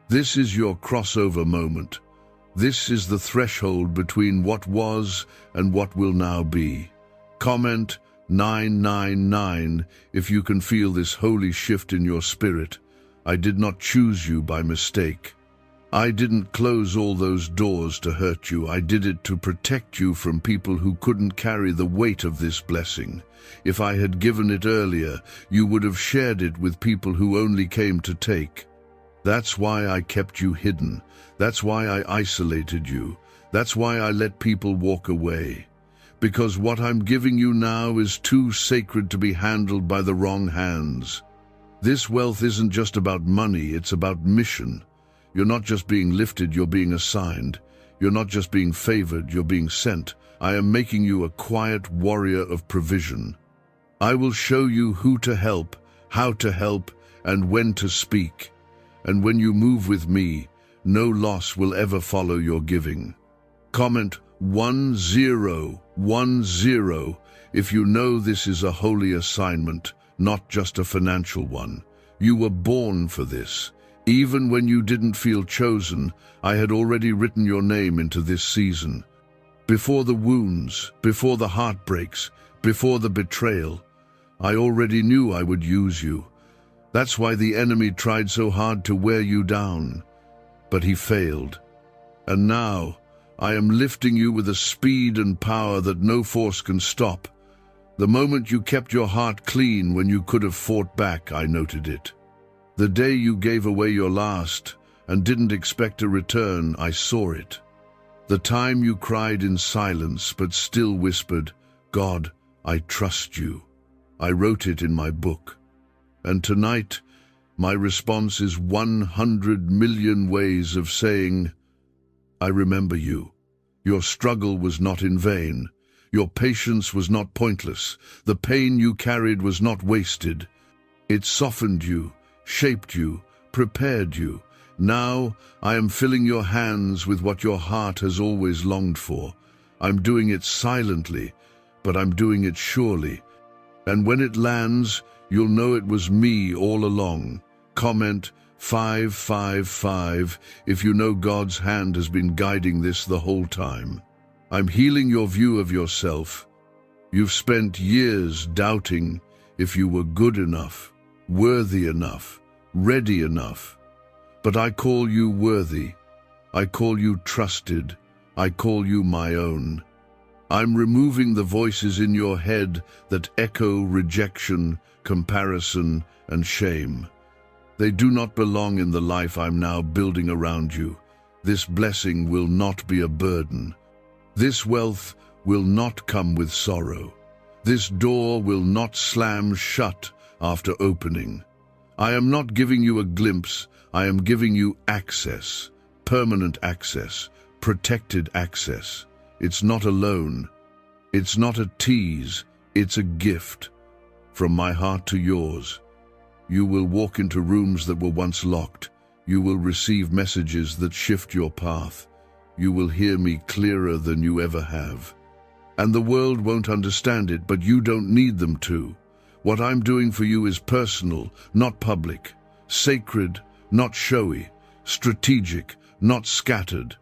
This is your crossover moment. This is the threshold between what was and what will now be. Comment 999 if you can feel this holy shift in your spirit. I did not choose you by mistake. I didn't close all those doors to hurt you. I did it to protect you from people who couldn't carry the weight of this blessing. If I had given it earlier, you would have shared it with people who only came to take. That's why I kept you hidden. That's why I isolated you. That's why I let people walk away. Because what I'm giving you now is too sacred to be handled by the wrong hands. This wealth isn't just about money, it's about mission. You're not just being lifted, you're being assigned. You're not just being favored, you're being sent. I am making you a quiet warrior of provision. I will show you who to help, how to help, and when to speak. And when you move with me, no loss will ever follow your giving. Comment 1010 if you know this is a holy assignment, not just a financial one. You were born for this. Even when you didn't feel chosen, I had already written your name into this season. Before the wounds, before the heartbreaks, before the betrayal, I already knew I would use you. That's why the enemy tried so hard to wear you down. But he failed. And now, I am lifting you with a speed and power that no force can stop. The moment you kept your heart clean when you could have fought back, I noted it. The day you gave away your last and didn't expect a return, I saw it. The time you cried in silence but still whispered, God, I trust you. I wrote it in my book. And tonight, my response is 100 million ways of saying, I remember you. Your struggle was not in vain. Your patience was not pointless. The pain you carried was not wasted. It softened you, shaped you, prepared you. Now I am filling your hands with what your heart has always longed for. I'm doing it silently, but I'm doing it surely. And when it lands, you'll know it was me all along. Comment 555 if you know God's hand has been guiding this the whole time. I'm healing your view of yourself. You've spent years doubting if you were good enough, worthy enough, ready enough. But I call you worthy. I call you trusted. I call you my own. I'm removing the voices in your head that echo rejection, comparison, and shame. They do not belong in the life I'm now building around you. This blessing will not be a burden. This wealth will not come with sorrow. This door will not slam shut after opening. I am not giving you a glimpse, I am giving you access, permanent access, protected access. It's not a loan. It's not a tease. It's a gift. From my heart to yours. You will walk into rooms that were once locked. You will receive messages that shift your path. You will hear me clearer than you ever have. And the world won't understand it, but you don't need them to. What I'm doing for you is personal, not public. Sacred, not showy. Strategic, not scattered.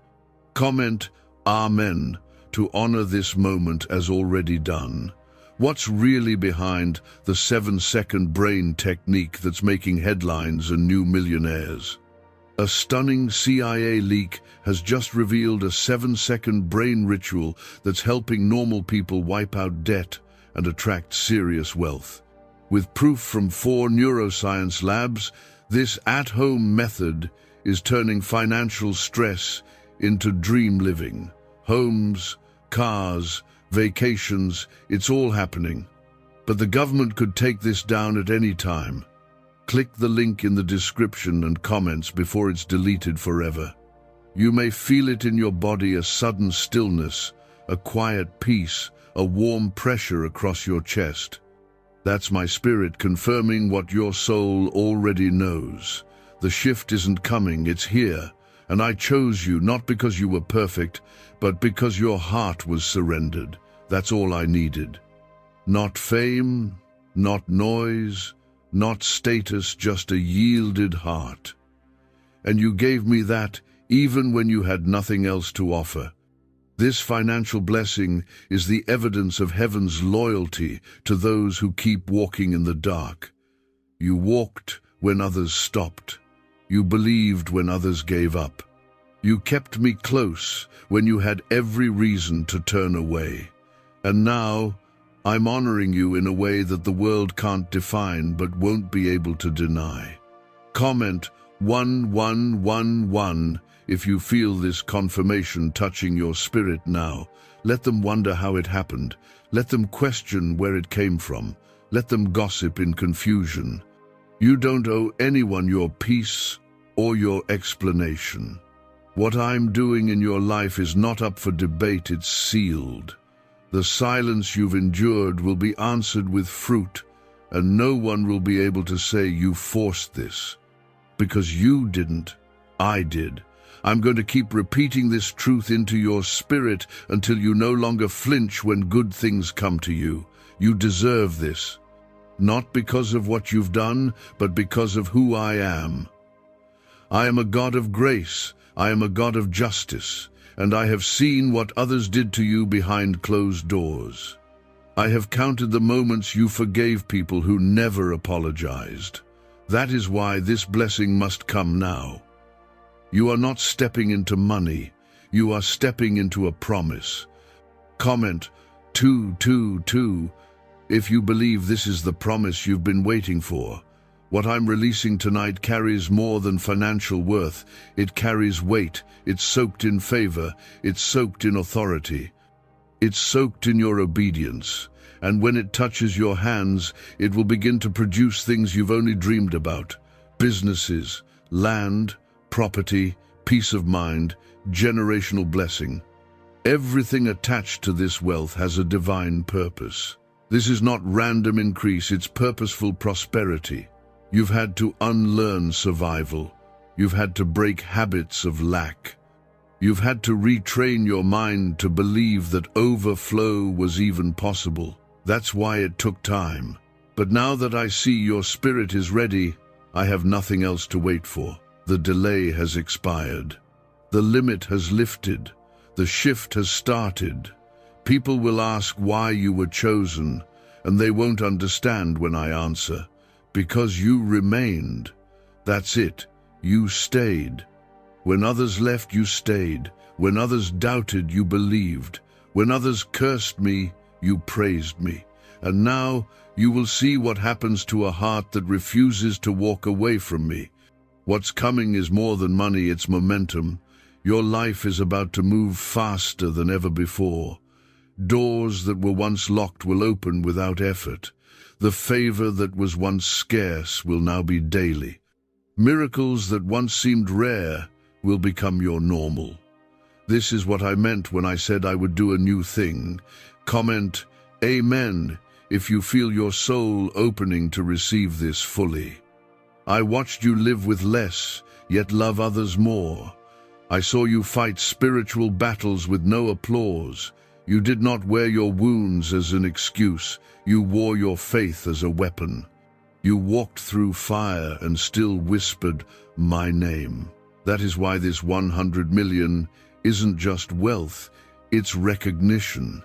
Comment Amen to honor this moment as already done. What's really behind the 7-second brain technique that's making headlines and new millionaires? A stunning CIA leak has just revealed a 7-second brain ritual that's helping normal people wipe out debt and attract serious wealth. With proof from 4 neuroscience labs, this at-home method is turning financial stress into dream living. Homes, cars, vacations, it's all happening. But the government could take this down at any time. Click the link in the description and comments before it's deleted forever. You may feel it in your body, a sudden stillness, a quiet peace, a warm pressure across your chest. That's my spirit confirming what your soul already knows. The shift isn't coming, it's here. And I chose you not because you were perfect, but because your heart was surrendered. That's all I needed. Not fame, not noise, not status, just a yielded heart. And you gave me that even when you had nothing else to offer. This financial blessing is the evidence of heaven's loyalty to those who keep walking in the dark. You walked when others stopped. You believed when others gave up. You kept me close when you had every reason to turn away. And now, I'm honoring you in a way that the world can't define but won't be able to deny. Comment 1111 if you feel this confirmation touching your spirit now. Let them wonder how it happened. Let them question where it came from. Let them gossip in confusion. You don't owe anyone your peace or your explanation. What I'm doing in your life is not up for debate, it's sealed. The silence you've endured will be answered with fruit, and no one will be able to say you forced this. Because you didn't, I did. I'm going to keep repeating this truth into your spirit until you no longer flinch when good things come to you. You deserve this. Not because of what you've done, but because of who I am. I am a God of grace. I am a God of justice. And I have seen what others did to you behind closed doors. I have counted the moments you forgave people who never apologized. That is why this blessing must come now. You are not stepping into money. You are stepping into a promise. Comment 222 if you believe this is the promise you've been waiting for. What I'm releasing tonight carries more than financial worth. It carries weight. It's soaked in favor. It's soaked in authority. It's soaked in your obedience. And when it touches your hands, it will begin to produce things you've only dreamed about. Businesses, land, property, peace of mind, generational blessing. Everything attached to this wealth has a divine purpose. This is not random increase, it's purposeful prosperity. You've had to unlearn survival. You've had to break habits of lack. You've had to retrain your mind to believe that overflow was even possible. That's why it took time. But now that I see your spirit is ready, I have nothing else to wait for. The delay has expired. The limit has lifted. The shift has started. People will ask why you were chosen, and they won't understand when I answer. Because you remained. That's it. You stayed. When others left, you stayed. When others doubted, you believed. When others cursed me, you praised me. And now you will see what happens to a heart that refuses to walk away from me. What's coming is more than money, it's momentum. Your life is about to move faster than ever before. Doors that were once locked will open without effort. The favor that was once scarce will now be daily. Miracles that once seemed rare will become your normal. This is what I meant when I said I would do a new thing. Comment Amen if you feel your soul opening to receive this fully. I watched you live with less, yet love others more. I saw you fight spiritual battles with no applause. You did not wear your wounds as an excuse. You wore your faith as a weapon. You walked through fire and still whispered, "My name." That is why this 100 million isn't just wealth, it's recognition.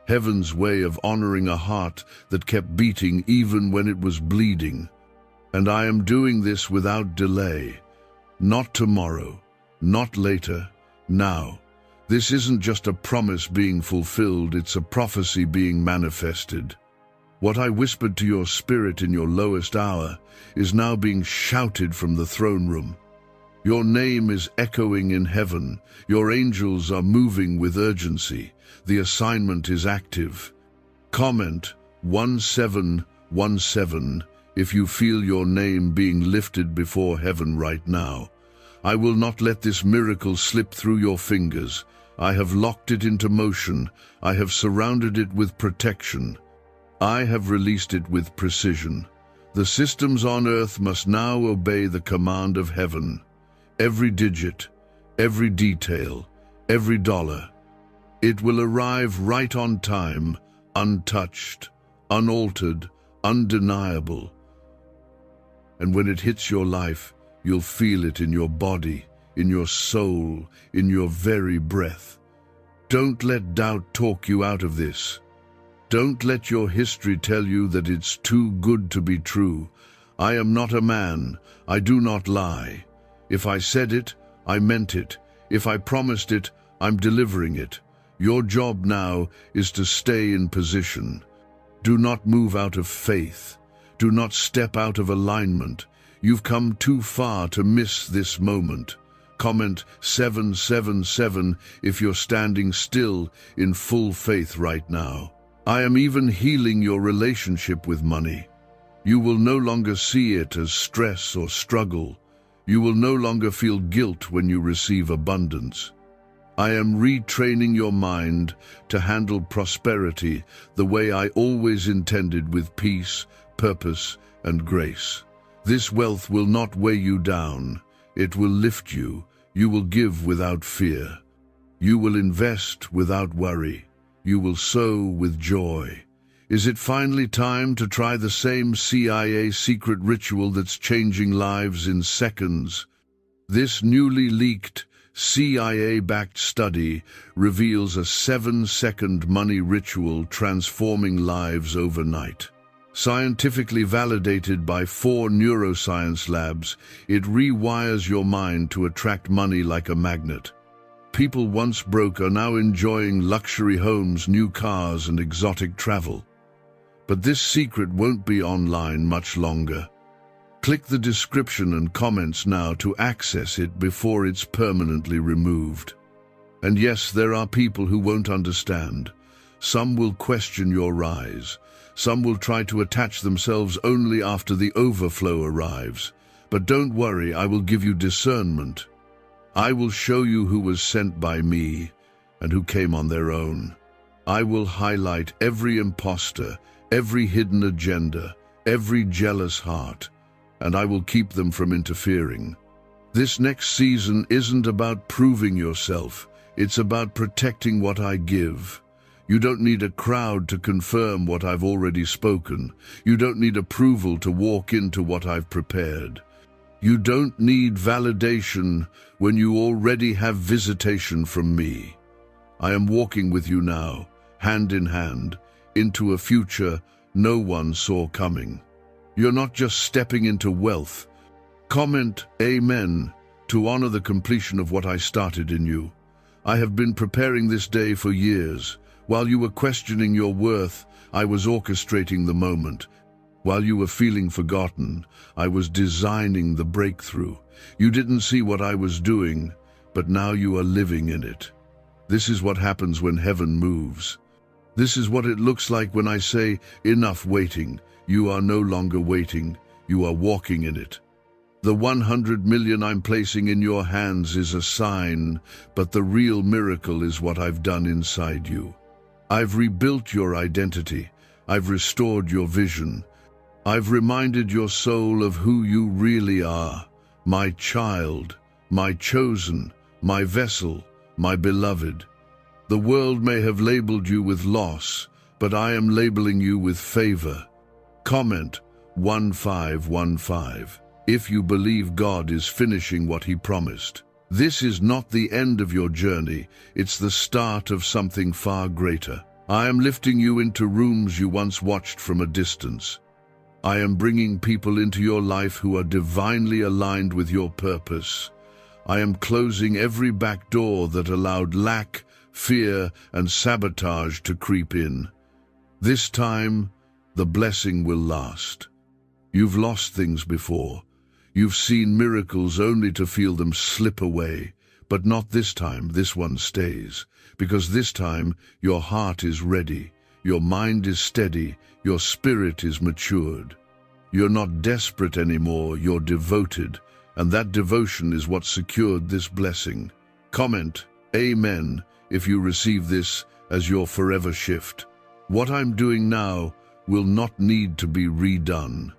Heaven's way of honoring a heart that kept beating even when it was bleeding. And I am doing this without delay. Not tomorrow, not later, now. This isn't just a promise being fulfilled, it's a prophecy being manifested. What I whispered to your spirit in your lowest hour is now being shouted from the throne room. Your name is echoing in heaven. Your angels are moving with urgency. The assignment is active. Comment 1717 if you feel your name being lifted before heaven right now. I will not let this miracle slip through your fingers. I have locked it into motion. I have surrounded it with protection. I have released it with precision. The systems on earth must now obey the command of heaven. Every digit, every detail, every dollar. It will arrive right on time, untouched, unaltered, undeniable. And when it hits your life, you'll feel it in your body, in your soul, in your very breath. Don't let doubt talk you out of this. Don't let your history tell you that it's too good to be true. I am not a man. I do not lie. If I said it, I meant it. If I promised it, I'm delivering it. Your job now is to stay in position. Do not move out of faith. Do not step out of alignment. You've come too far to miss this moment. Comment 777 if you're standing still in full faith right now. I am even healing your relationship with money. You will no longer see it as stress or struggle. You will no longer feel guilt when you receive abundance. I am retraining your mind to handle prosperity the way I always intended, with peace, purpose, and grace. This wealth will not weigh you down. It will lift you. You will give without fear. You will invest without worry. You will sow with joy. Is it finally time to try the same CIA secret ritual that's changing lives in seconds? This newly leaked CIA-backed study reveals a 7-second money ritual transforming lives overnight. Scientifically validated by 4 neuroscience labs, it rewires your mind to attract money like a magnet. People once broke are now enjoying luxury homes, new cars, and exotic travel. But this secret won't be online much longer. Click the description and comments now to access it before it's permanently removed. And yes, there are people who won't understand. Some will question your rise. Some will try to attach themselves only after the overflow arrives. But don't worry, I will give you discernment. I will show you who was sent by me and who came on their own. I will highlight every imposter, every hidden agenda, every jealous heart, and I will keep them from interfering. This next season isn't about proving yourself. It's about protecting what I give. You don't need a crowd to confirm what I've already spoken. You don't need approval to walk into what I've prepared. You don't need validation when you already have visitation from me. I am walking with you now, hand in hand, into a future no one saw coming. You're not just stepping into wealth. Comment Amen to honor the completion of what I started in you. I have been preparing this day for years. While you were questioning your worth, I was orchestrating the moment. While you were feeling forgotten, I was designing the breakthrough. You didn't see what I was doing, but now you are living in it. This is what happens when heaven moves. This is what it looks like when I say, enough waiting. You are no longer waiting. You are walking in it. The 100 million I'm placing in your hands is a sign, but the real miracle is what I've done inside you. I've rebuilt your identity. I've restored your vision. I've reminded your soul of who you really are. My child, my chosen, my vessel, my beloved. The world may have labeled you with loss, but I am labeling you with favor. Comment 1515 if you believe God is finishing what He promised. This is not the end of your journey, it's the start of something far greater. I am lifting you into rooms you once watched from a distance. I am bringing people into your life who are divinely aligned with your purpose. I am closing every back door that allowed lack, fear, and sabotage to creep in. This time, the blessing will last. You've lost things before. You've seen miracles only to feel them slip away. But not this time. This one stays. Because this time, your heart is ready. Your mind is steady. Your spirit is matured. You're not desperate anymore. You're devoted. And that devotion is what secured this blessing. Comment Amen if you receive this as your forever shift. What I'm doing now will not need to be redone.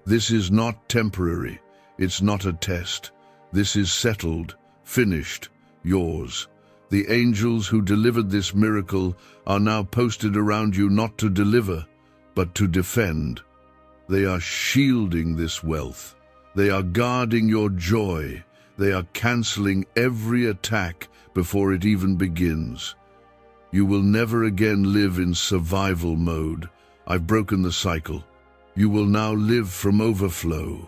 This is not temporary. It's not a test. This is settled, finished, yours. The angels who delivered this miracle are now posted around you not to deliver, but to defend. They are shielding this wealth. They are guarding your joy. They are canceling every attack before it even begins. You will never again live in survival mode. I've broken the cycle. You will now live from overflow.